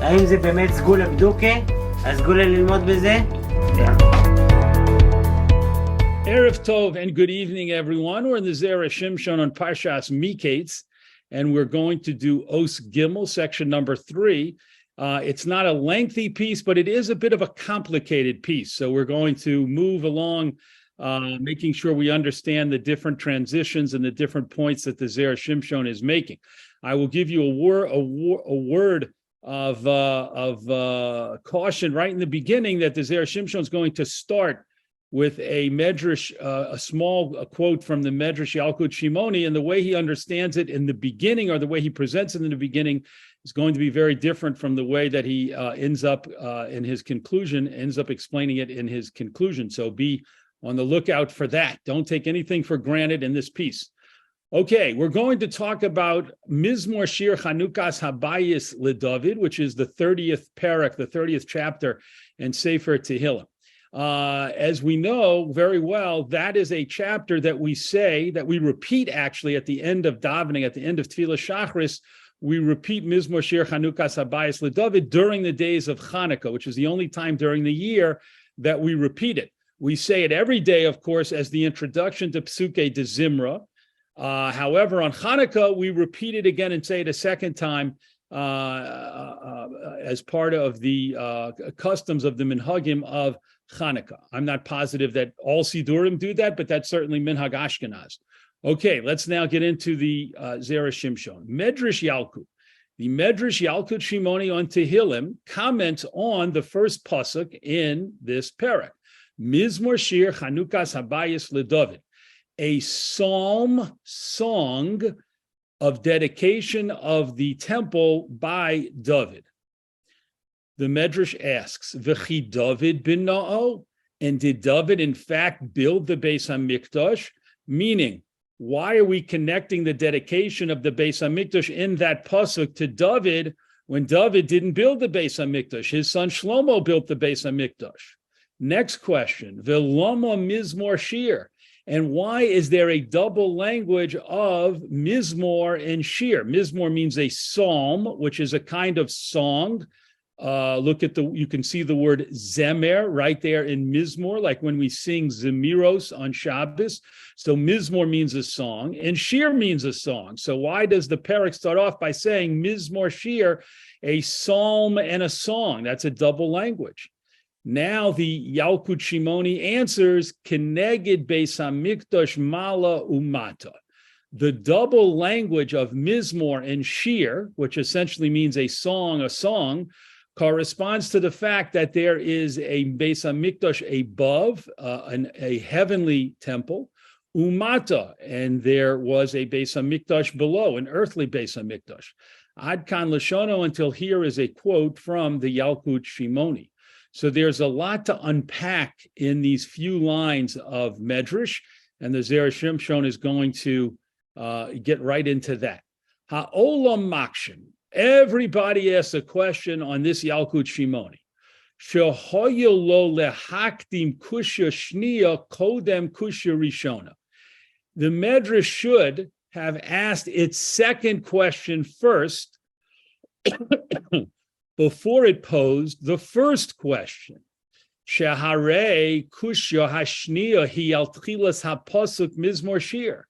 האם זה באמת סגולה בדוקה? הסגולה ללמוד בזה? Erev Tov and good evening, everyone. We're in the Zera Shimshon on Parshas Miketz, and we're going to do Os Gimel, section number 3. It's not a lengthy piece, but it is a bit of a complicated piece. So we're going to move along, making sure we understand the different transitions and the different points that the Zera Shimshon is making. I will give you a word of caution right in the beginning that the Zera Shimshon is going to start with a medrash, a small quote from the medrash Yalkut Shimoni, and the way he understands it in the beginning, or the way he presents it in the beginning, is going to be very different from the way that he ends up explaining it in his conclusion. So be on the lookout for that. Don't take anything for granted in this piece. Okay, we're going to talk about Mizmor Shir Chanukas Habayis LeDavid, which is the 30th parak, the 30th chapter in Sefer Tehillim. As we know very well, that is a chapter that we repeat actually at the end of davening, at the end of Tefillah Shachris. We repeat Mizmor Shir Chanukas Habayis LeDavid during the days of Hanukkah, which is the only time during the year that we repeat it. We say it every day, of course, as the introduction to Psukei de Zimra. However, on Hanukkah, we repeat it again and say it a second time as part of the customs of the minhagim of Hanukkah. I'm not positive that all Sidurim do that, but that's certainly Minhag Ashkenaz. Okay, let's now get into the Zera Shimshon. Medrash Yalkut. The Medrash Yalkut Shimoni on Tehillim comments on the first pasuk in this parak. Mizmor Shir Chanukas Habayis LeDavid. A song of dedication of the temple by David. The Medrash asks, V'chi David bin Na'o? And did David in fact build the Beis HaMikdash? Meaning, why are we connecting the dedication of the Beis HaMikdash in that pasuk to David when David didn't build the Beis HaMikdash? His son Shlomo built the Beis HaMikdash. Next question, V'lama Mizmor Shir? And why is there a double language of Mizmor and Shir? Mizmor means a psalm, which is a kind of song. You can see the word zemer right there in Mizmor, like when we sing Zemiros on Shabbos. So Mizmor means a song, and Shir means a song. So why does the parak start off by saying Mizmor Shir, a psalm and a song? That's a double language. Now the Yalkut Shimoni answers, Keneged Beis HaMikdash Mala Umata. The double language of Mizmor and Shir, which essentially means a song, corresponds to the fact that there is a Beis HaMikdash above, a heavenly temple, Umata, and there was a Beis HaMikdash below, an earthly Beis HaMikdash. Ad Kahn Lashono, until here is a quote from the Yalkut Shimoni. So there's a lot to unpack in these few lines of Medrash, and the Zera Shimshon is going to get right into that. Ha'olam makshin. Everybody asks a question on this Yalkut Shimoni. Shehoyo lo lehakdim kushya shniya kodem kushya rishona. The Medrash should have asked its second question first, before it posed the first question. Sheharei kushya hashniya hi al tchilas hapasuk mizmor shir.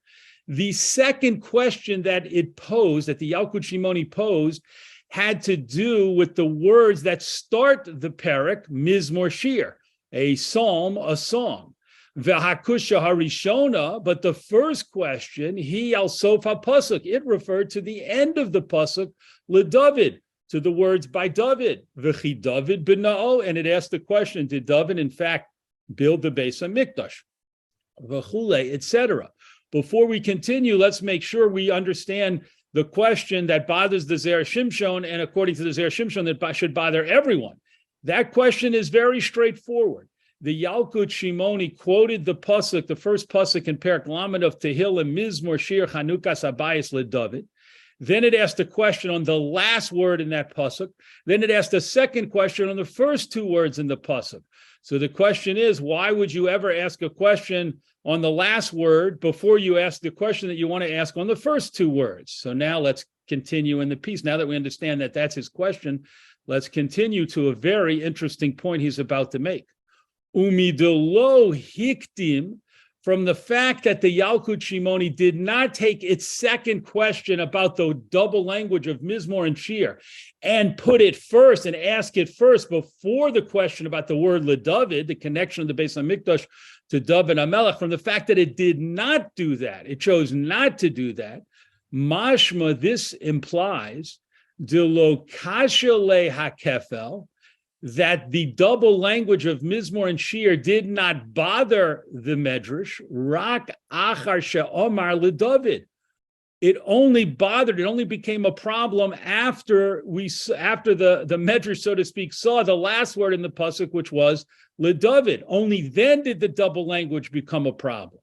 The second question that it posed, that the Yalkut Shimoni posed, had to do with the words that start the parak, Mizmor Shir, a psalm, a song. V'hakusha harishona, but the first question, hi al sof hapasuk, it referred to the end of the pasuk, LeDavid, to the words by David, V'chi David bin Na'o, and it asked the question, did David in fact build the Beis HaMikdash? V'chule, etc. Before we continue, let's make sure we understand the question that bothers the Zera Shimshon, and according to the Zera Shimshon, that should bother everyone. That question is very straightforward. The Yalkut Shimoni quoted the pasuk, the first pasuk in Perek Lamed of Tehillim, Mizmor Shir Chanukas Habayis LeDavid. Then it asked a question on the last word in that pasuk. Then it asked a second question on the first two words in the pasuk. So the question is, why would you ever ask a question on the last word before you ask the question that you want to ask on the first two words? So now let's continue in the piece. Now that we understand that that's his question, Let's continue to a very interesting point he's about to make. Umidolo hiktim, from the fact that the Yalkut Shimoni did not take its second question about the double language of Mizmor and Shiur and put it first and ask it first before the question about the word LeDavid, the connection of the Beis HaMikdash to David HaMelech, from the fact that it did not do that, it chose not to do that, mashma, this implies, de lo kasha le hakefel, that the double language of Mizmor and Shiur did not bother the Medrash, rak achar she'omar LeDavid. It only became a problem after the Medrash, so to speak, saw the last word in the pasuk, which was LeDavid. Only then did the double language become a problem.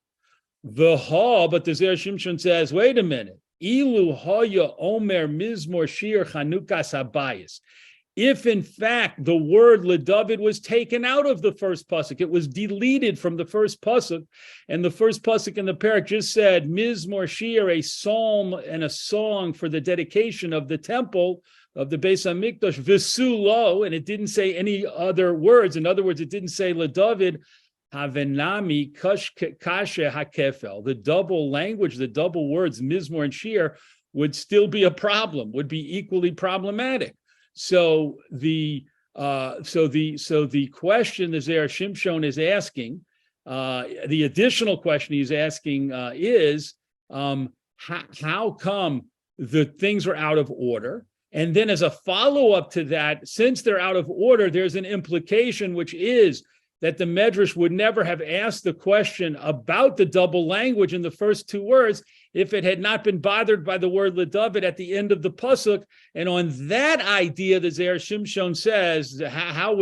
But the Zera Shimshon says, wait a minute. Ilu haya omer Mizmor Shiur chanukas habayis. If in fact the word LeDavid was taken out of the first pasuk, it was deleted from the first pasuk, and the first pasuk in the parak just said Mizmor Shiur, a psalm and a song for the dedication of the temple of the Beis HaMikdash, v'sulo, and it didn't say any other words. In other words, it didn't say LeDavid. Havenami kashe hakefel, the double language, the double words Mizmor and Shiur would still be a problem, would be equally problematic. So the question the Zera Shimshon is asking, the additional question he's asking is how come the things are out of order? And then as a follow-up to that, since they're out of order, there's an implication, which is that the Medrash would never have asked the question about the double language in the first two words if it had not been bothered by the word LeDavid at the end of the pasuk. And on that idea, the Zera Shimshon says, how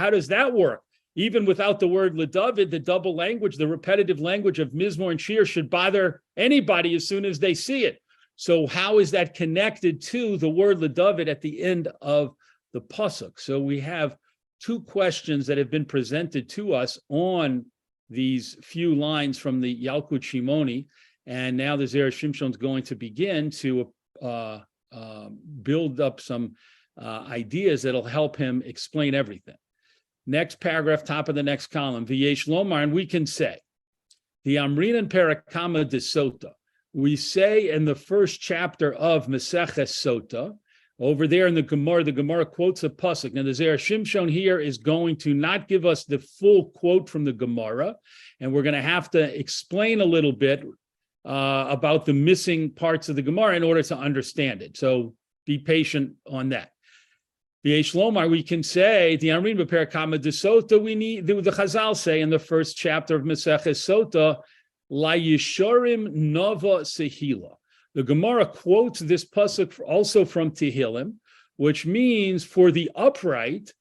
does that work? Even without the word LeDavid, the double language, the repetitive language of Mizmor and Shiur should bother anybody as soon as they see it. So how is that connected to the word LeDavid at the end of the pasuk? So we have two questions that have been presented to us on these few lines from the Yalkut Shimoni, and now the Zera Shimshon is going to begin to build up some ideas that'll help him explain everything. Next paragraph, top of the next column, V'yesh lomar, and we can say, the Amrin and Parakama de Sota, we say in the first chapter of Maseches Sota, over there in the Gemara quotes a pasuk. Now the Zera Shimshon here is going to not give us the full quote from the Gemara, and we're going to have to explain a little bit about the missing parts of the Gemara in order to understand it. So be patient on that. V'yesh lomar, we can say the Amrin b'Perakama de Sota. We need the Chazal say in the first chapter of Maseches Sota, La Yishorim Nova Sehila. The Gemara quotes this pasuk also from Tehillim, which means for the upright,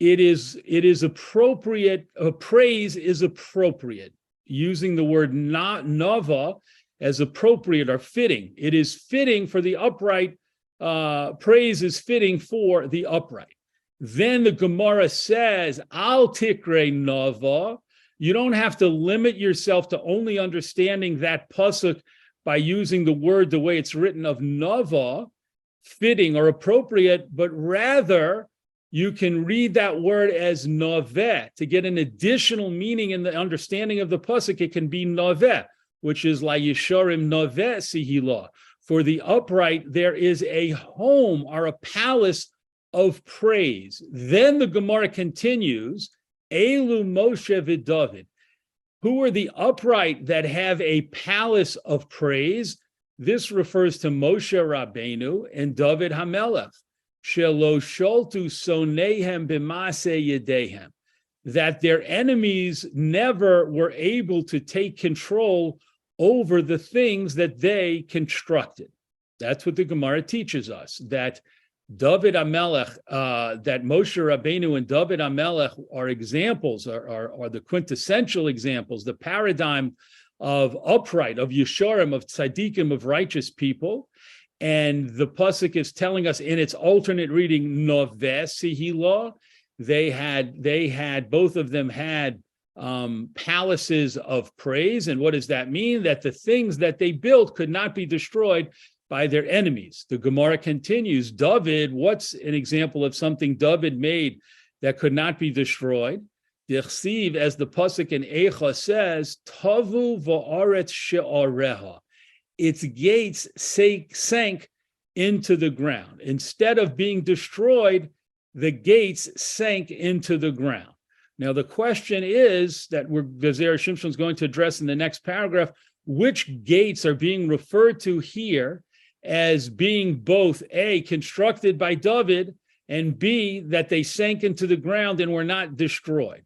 it is appropriate. Praise is appropriate, using the word nava as appropriate or fitting. It is fitting for the upright. Praise is fitting for the upright. Then the Gemara says, Al tikre nava. You don't have to limit yourself to only understanding that pasuk by using the word the way it's written of nava, fitting or appropriate, but rather you can read that word as noveh. To get an additional meaning in the understanding of the pasuk, it can be noveh, which is la yishorim noveh sihila. For the upright, there is a home or a palace of praise. Then the Gemara continues, Elu Moshe v'David. Who are the upright that have a palace of praise? This refers to Moshe Rabbeinu and David HaMelech. Shelo sholtu sonehem b'maseh yedehem. That their enemies never were able to take control over the things that they constructed. That's what the Gemara teaches us, that David HaMelech, that Moshe Rabbeinu and David HaMelech are examples, are the quintessential examples, the paradigm of upright, of Yesharim, of tzaddikim, of righteous people. And the pasuk is telling us in its alternate reading, Noveh Sihila, both of them had palaces of praise. And what does that mean? That the things that they built could not be destroyed by their enemies. The Gemara continues, David, what's an example of something David made that could not be destroyed? Dichsiv, as the pasuk in Eicha says, Tavu va'aretz she'areha. Its gates sank into the ground. Instead of being destroyed, the gates sank into the ground. Now, the question is that Zera Shimshon is going to address in the next paragraph, which gates are being referred to here as being both A, constructed by David, and B, that they sank into the ground and were not destroyed.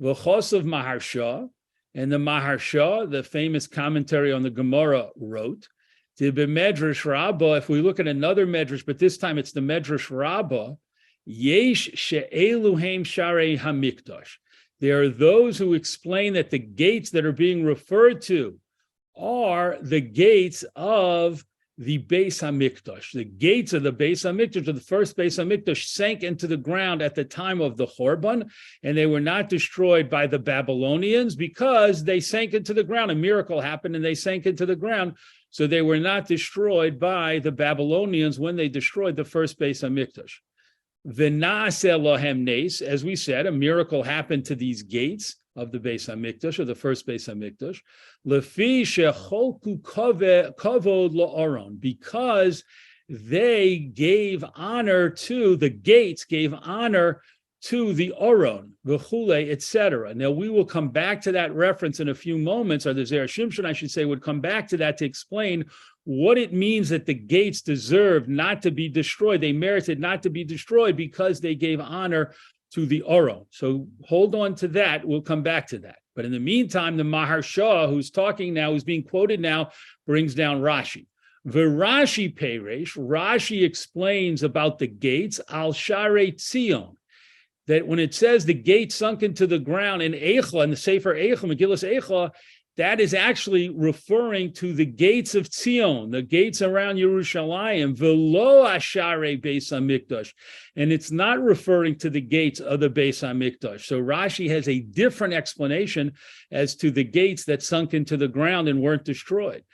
V'chos of Maharsha, and the Maharsha, the famous commentary on the Gemara, wrote, to be Medrash Rabbah, if we look at another Medrash, but this time it's the Medrash Rabbah, Yesh she'eluhem sharei hamikdash. There are those who explain that the gates that are being referred to are the gates of the Beis HaMikdash. The gates of the Beis HaMikdash, of the first Beis HaMikdash, sank into the ground at the time of the Chorban, and they were not destroyed by the Babylonians because they sank into the ground. A miracle happened, and they sank into the ground, so they were not destroyed by the Babylonians when they destroyed the first Beis HaMikdash. V'na'aseh lohem nes, as we said, a miracle happened to these gates of the Beis HaMikdash, or the first Beis HaMikdash, lefi shecholku kavod la'aron, because they gave honor to, the gates gave honor to the Aron, v'chule, etc. Now, we will come back to that reference in a few moments, or the Zera Shimshon, I should say, would come back to that to explain what it means that the gates deserved not to be destroyed. They merited not to be destroyed because they gave honor to the Aron. So hold on to that. We'll come back to that. But in the meantime, the Maharsha, who's talking now, who's being quoted now, brings down Rashi. V'Rashi Peresh, Rashi explains about the gates, al Sharei Tzion, that when it says the gate sunk into the ground in Eicha, in the Sefer Eicha, Megillas Eicha, that is actually referring to the gates of Tzion, the gates around Yerushalayim, v'lo asharei Beis HaMikdash, and it's not referring to the gates of the Beis HaMikdash. So Rashi has a different explanation as to the gates that sunk into the ground and weren't destroyed.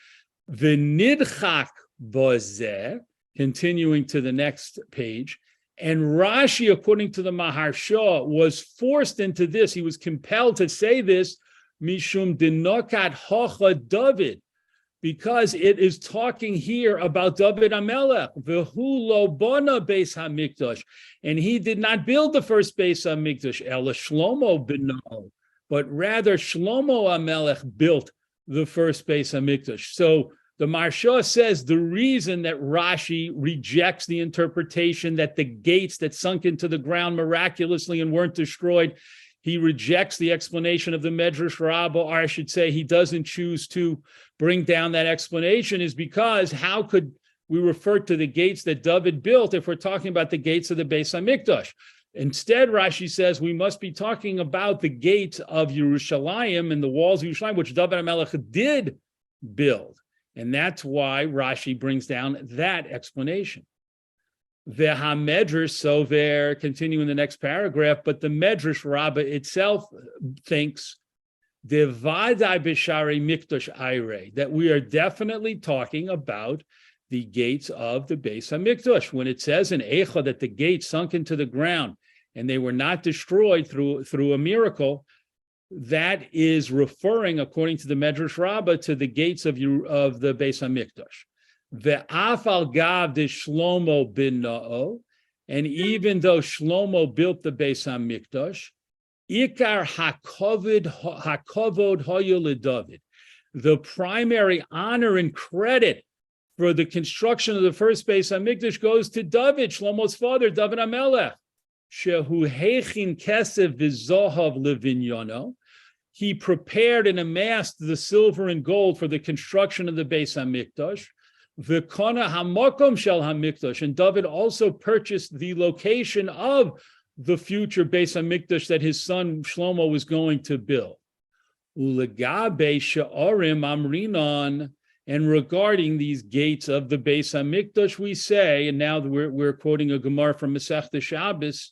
V'nidchak bozeh, continuing to the next page, and Rashi, according to the Maharsha, was forced into this. He was compelled to say this, Mishum dinokat hocha David, because it is talking here about David HaMelech, v'hu lo bona Beis HaMikdash, and he did not build the first Beis HaMikdash, ela Shlomo b'no, but rather Shlomo HaMelech built the first Beis HaMikdash. So the Maharsha says the reason that Rashi rejects the interpretation that the gates that sunk into the ground miraculously and weren't destroyed, he rejects the explanation of the Medrash Rabbah, or I should say he doesn't choose to bring down that explanation, is because how could we refer to the gates that David built if we're talking about the gates of the Beis HaMikdash? Instead, Rashi says we must be talking about the gates of Yerushalayim and the walls of Yerushalayim, which David HaMelech did build. And that's why Rashi brings down that explanation. The HaMedrash, so there, continuing the next paragraph, but the Medrash Rabbah itself thinks Devadai b'sharei mikdash ayre, that we are definitely talking about the gates of the Beis HaMikdash. When it says in Eicha that the gates sunk into the ground and they were not destroyed through a miracle, that is referring, according to the Medrash Rabbah, to the gates of the Beis HaMikdash. Ve'af al gav de Shlomo bin Na'o, and even though Shlomo built the Beis HaMikdash, Ikar hakavod hoyu leDavid, the primary honor and credit for the construction of the first Beis HaMikdash goes to David, Shlomo's father, David HaMelech. Shehu hechin kesef v'zohav levinyono. He prepared and amassed the silver and gold for the construction of the Beis HaMikdash. V'kona hamakom shel HaMikdash, and David also purchased the location of the future Beis HaMikdash that his son Shlomo was going to build. Ulegabe she'arim amrinon, and regarding these gates of the Beis HaMikdash, we say, and now we're quoting a Gemara from Masechta Shabbos,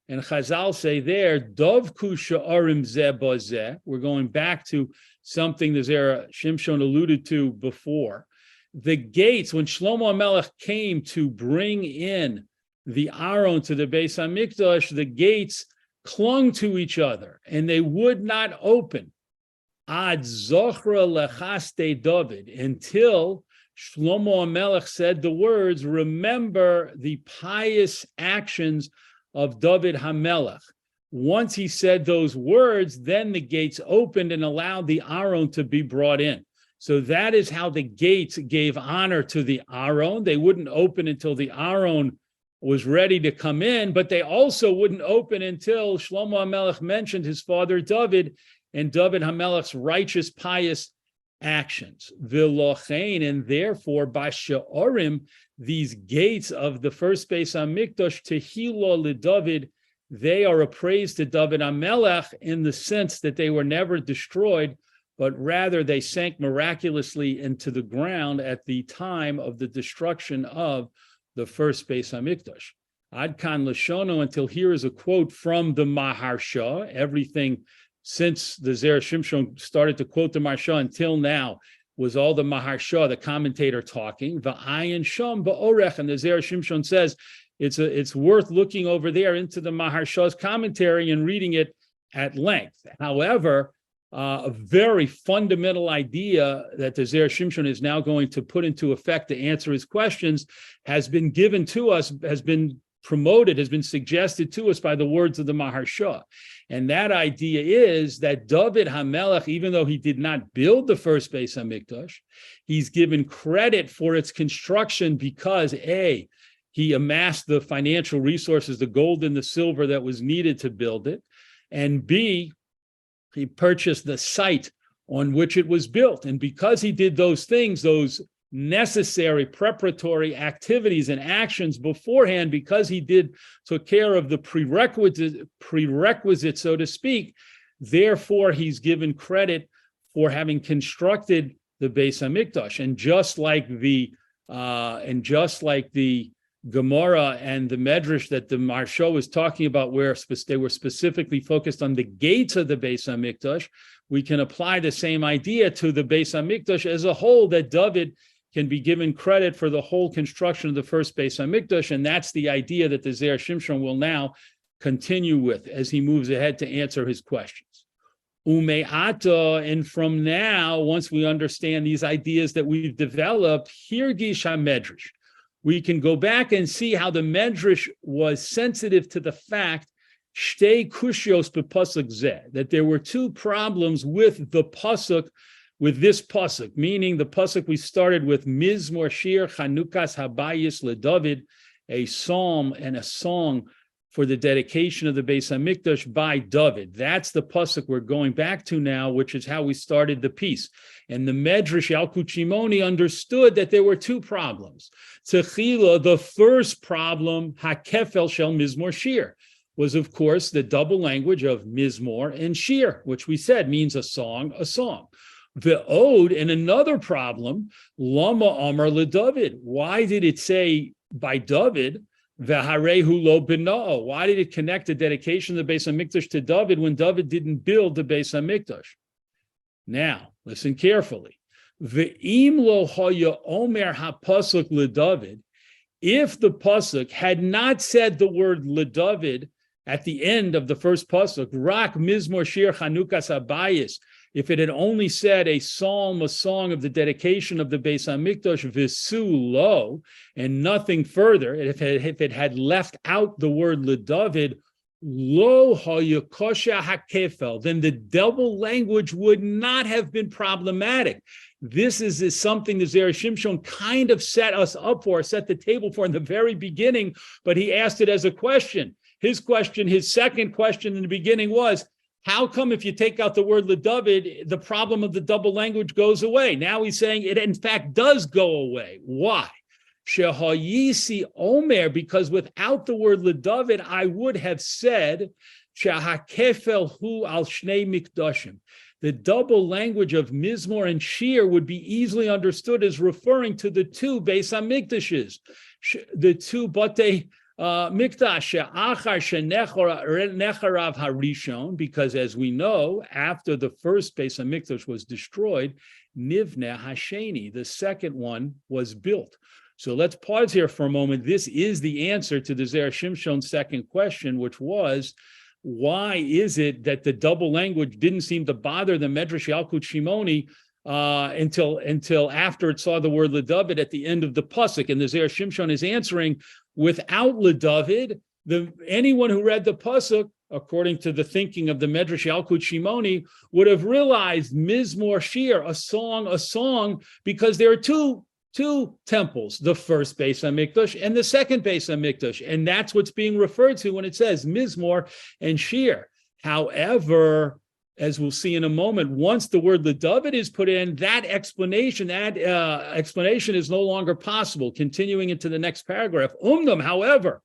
and Chazal say there, Dovku she'arim zeh bazeh. We're going back to something the Zera Shimshon alluded to before, the gates, when Shlomo HaMelech came to bring in the Aron to the Beis HaMikdash, the gates clung to each other and they would not open. Ad Zochra Lechaste David, until Shlomo HaMelech said the words, remember the pious actions of David HaMelech. Once he said those words, then the gates opened and allowed the Aron to be brought in. So that is how the gates gave honor to the Aron. They wouldn't open until the Aron was ready to come in, but they also wouldn't open until Shlomo HaMelech mentioned his father David and David HaMelech's righteous, pious actions. V'lochein, and therefore, by she'orim, these gates of the first Beis HaMikdash, tehilo leDavid, they are a praise to David HaMelech in the sense that they were never destroyed, but rather they sank miraculously into the ground at the time of the destruction of the first Beis HaMikdash. Ad Kahn Lashono, until here is a quote from the Maharsha. Everything since the Zera Shimshon started to quote the Maharsha until now was all the Maharsha, the commentator, talking. V'ayin sham ba'orech, and the Zera Shimshon says it's worth looking over there into the Maharsha's commentary and reading it at length. However, a very fundamental idea that the Zera Shimshon is now going to put into effect to answer his questions has been given to us, has been promoted, has been suggested to us by the words of the Maharsha. And that idea is that David HaMelech, even though he did not build the first Beis HaMikdash, he's given credit for its construction because A, he amassed the financial resources, the gold and the silver that was needed to build it, and B, he purchased the site on which it was built. And because he did those things, those necessary preparatory activities and actions beforehand, because he took care of the prerequisite, so to speak, therefore he's given credit for having constructed the Beis HaMikdash. And just like the Gemara and the Medrash that the Maharsha was talking about, where they were specifically focused on the gates of the Beis HaMikdash, we can apply the same idea to the Beis HaMikdash as a whole, that David can be given credit for the whole construction of the first Beis HaMikdash, and that's the idea that the Zera Shimshon will now continue with as he moves ahead to answer his questions. Ume'ata, and from now, once we understand these ideas that we've developed, hirgish HaMedrash, we can go back and see how the Medrash was sensitive to the fact shtei kushios b'pasuk zeh, that there were two problems with the pasuk, with this pasuk, meaning the pasuk we started with, Mizmor Shir Chanukas Habayis LeDavid, a psalm and a song for the dedication of the Beis HaMikdash by David. That's the pasuk we're going back to now, which is how we started the piece. And the Medrash Yalkut Shimoni understood that there were two problems. Techila, the first problem, Hakefel Shel Mizmor Shir, was of course the double language of Mizmor and Shir, which we said means a song, a song. The ode, and another problem, Lama Amar LeDavid. Why did it say by David? V'harehu lo b'na'o. Why did it connect the dedication of the Beis HaMikdash to David when David didn't build the Beis HaMikdash? Now, listen carefully. V'im lo haya omer hapasuk LeDavid. If the pasuk had not said the word LeDavid at the end of the first pasuk, Rak Mizmor Shir Chanukas Habayis, if it had only said a psalm, a song of the dedication of the Beis HaMikdash, Visu lo, and nothing further, if it had left out the word LeDavid, lo hayakosha hakefel, then the double language would not have been problematic. This is something the Zera Shimshon kind of set us up for, set the table for in the very beginning, but he asked it as a question. His second question in the beginning was, how come if you take out the word LeDavid, the problem of the double language goes away? Now he's saying it in fact does go away. Why? Shehayisi Omer, because without the word LeDavid, I would have said, Shehakefel hu al shnei mikdashim. The double language of Mizmor and Shir would be easily understood as referring to the two Beis HaMikdashes, the two Batei Mikdash, necharav harishon, because as we know, after the first Beis HaMikdash was destroyed, nivne hasheni. The second one was built. So let's pause here for a moment. This is the answer to the Zera Shimshon's second question, which was, why is it that the double language didn't seem to bother the Medrash Yalkut Shimoni until after it saw the word LeDavid at the end of the pasuk? And the Zera Shimshon is answering, without LeDavid, anyone who read the pasuk, according to the thinking of the Medrash Yalkut Shimoni, would have realized Mizmor Shir, a song, because there are two temples, the first Beis HaMikdash and the second Beis HaMikdash, and that's what's being referred to when it says Mizmor and Shir. However, as we'll see in a moment, once the word LeDavid is put in, that explanation is no longer possible. Continuing into the next paragraph, however,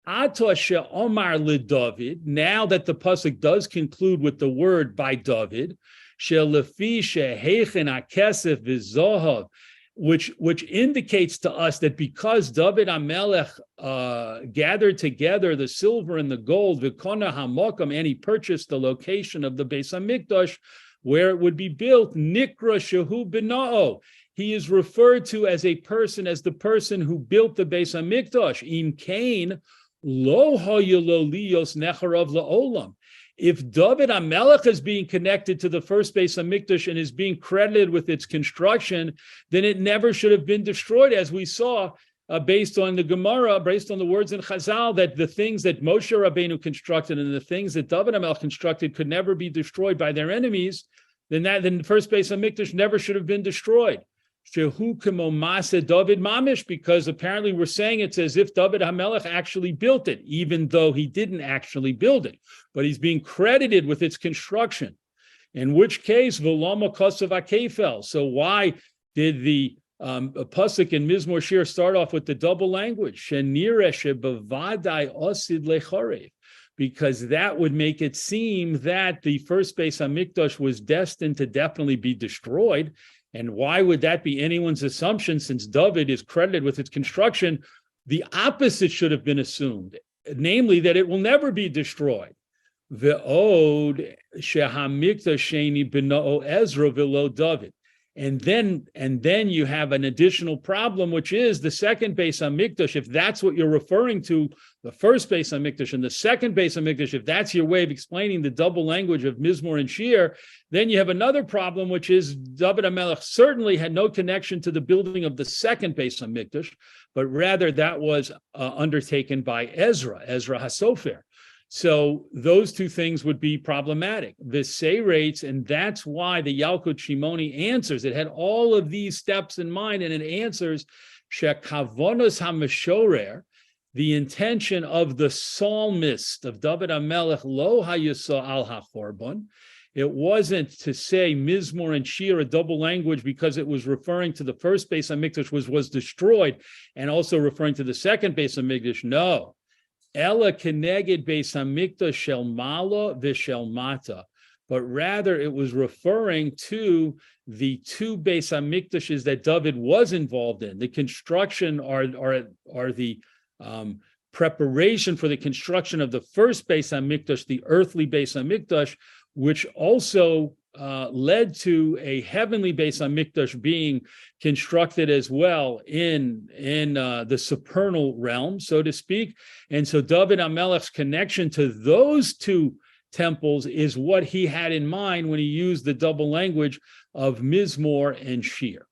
Ata she'omar LeDavid, now that the pasuk does conclude with the word by David, she'lefi she'hechen hakesef v'zohav, which indicates to us that because David HaMelech gathered together the silver and the gold, v'kona hamakam, and he purchased the location of the Beis HaMikdash where it would be built, nikra shehu b'na'o. He is referred to as the person who built the Beis HaMikdash. In Kahn, lo hayelo liyos necharav la'olam. If David HaMelech is being connected to the first Beis HaMikdash and is being credited with its construction, then it never should have been destroyed, as we saw based on the Gemara, based on the words in Chazal, that the things that Moshe Rabbeinu constructed and the things that David HaMelech constructed could never be destroyed by their enemies. Then the first Beis HaMikdash never should have been destroyed. Shehu kemo ma'aseh David mamish, because apparently we're saying it's as if David HaMelech actually built it, even though he didn't actually build it, but he's being credited with its construction. In which case, v'lama kosav akefel. So why did the pasuk in Mizmor Shir start off with the double language? Shenireh shebavadai osid lecharev, because that would make it seem that the first Beis HaMikdash was destined to definitely be destroyed. And why would that be anyone's assumption, since David is credited with its construction? The opposite should have been assumed, namely that it will never be destroyed. Ve'od shehamikdash sheni b'na'o Ezra v'lo David. And then you have an additional problem, which is the second Beis HaMikdash. If that's what you're referring to, the first Beis HaMikdash and the second Beis HaMikdash, if that's your way of explaining the double language of Mizmor and Shir, then you have another problem, which is David HaMelech certainly had no connection to the building of the second Beis HaMikdash, but rather that was undertaken by Ezra HaSofer. So those two things would be problematic. The say rates, and that's why the Yalkut Shimoni answers. It had all of these steps in mind, and it answers shekavonos hamashorer, the intention of the psalmist of David HaMelech, lo hayusa al hachorban. It wasn't to say Mizmor and Shir, a double language, because it was referring to the first Beis HaMikdash was destroyed, and also referring to the second Beis HaMikdash. No. Ela keneged Beis HaMikdash shel mala v'shel mata, but rather it was referring to the two Beis HaMikdashes that David was involved in. The construction are the preparation for the construction of the first Beis HaMikdash, the earthly Beis HaMikdash, which also led to a heavenly Beis HaMikdash being constructed as well in the supernal realm, so to speak. And so David HaMelech's connection to those two temples is what he had in mind when he used the double language of Mizmor and Shir.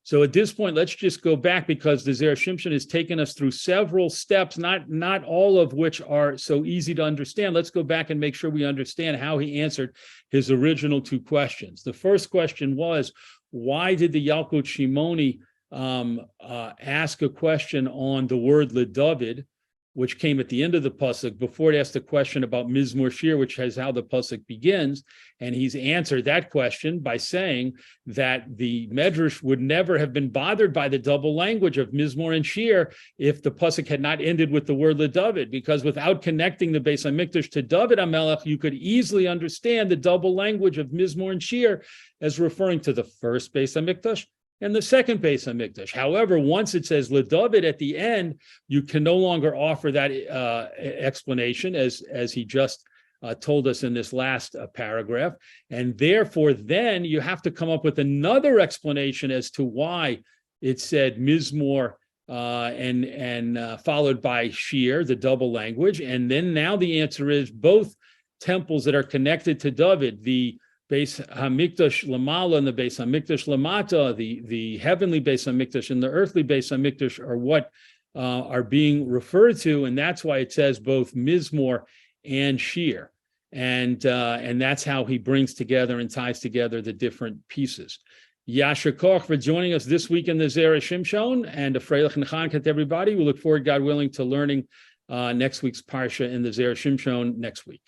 So at this point, let's just go back, because the Zera Shimshon has taken us through several steps, not all of which are so easy to understand. Let's go back and make sure we understand how he answered his original two questions. The first question was, why did the Yalkut Shimoni ask a question on the word LeDavid, which came at the end of the pasuk, before it asked a question about Mizmor Shir, which is how the pasuk begins? And he's answered that question by saying that the Medrash would never have been bothered by the double language of Mizmor and Shir if the pasuk had not ended with the word LeDavid, because without connecting the Beis HaMikdash to David HaMelech, you could easily understand the double language of Mizmor and Shir as referring to the first Beis HaMikdash and the second Beis HaMikdash. However, once it says LeDavid at the end, you can no longer offer that explanation as he just told us in this last paragraph. And therefore, then you have to come up with another explanation as to why it said Mizmor and followed by shiur, the double language. And then now the answer is both temples that are connected to David, the Beis Hamikdash Lamala and the Beis Hamikdash Lamata, the heavenly Beis Hamikdash and the earthly Beis Hamikdash are what are being referred to, and that's why it says both Mizmor and shiur. And that's how he brings together and ties together the different pieces. Yasher Koch for joining us this week in the Zera Shimshon, and a Freilich and Chanukah to everybody. We look forward, God willing, to learning next week's Parsha in the Zera Shimshon next week.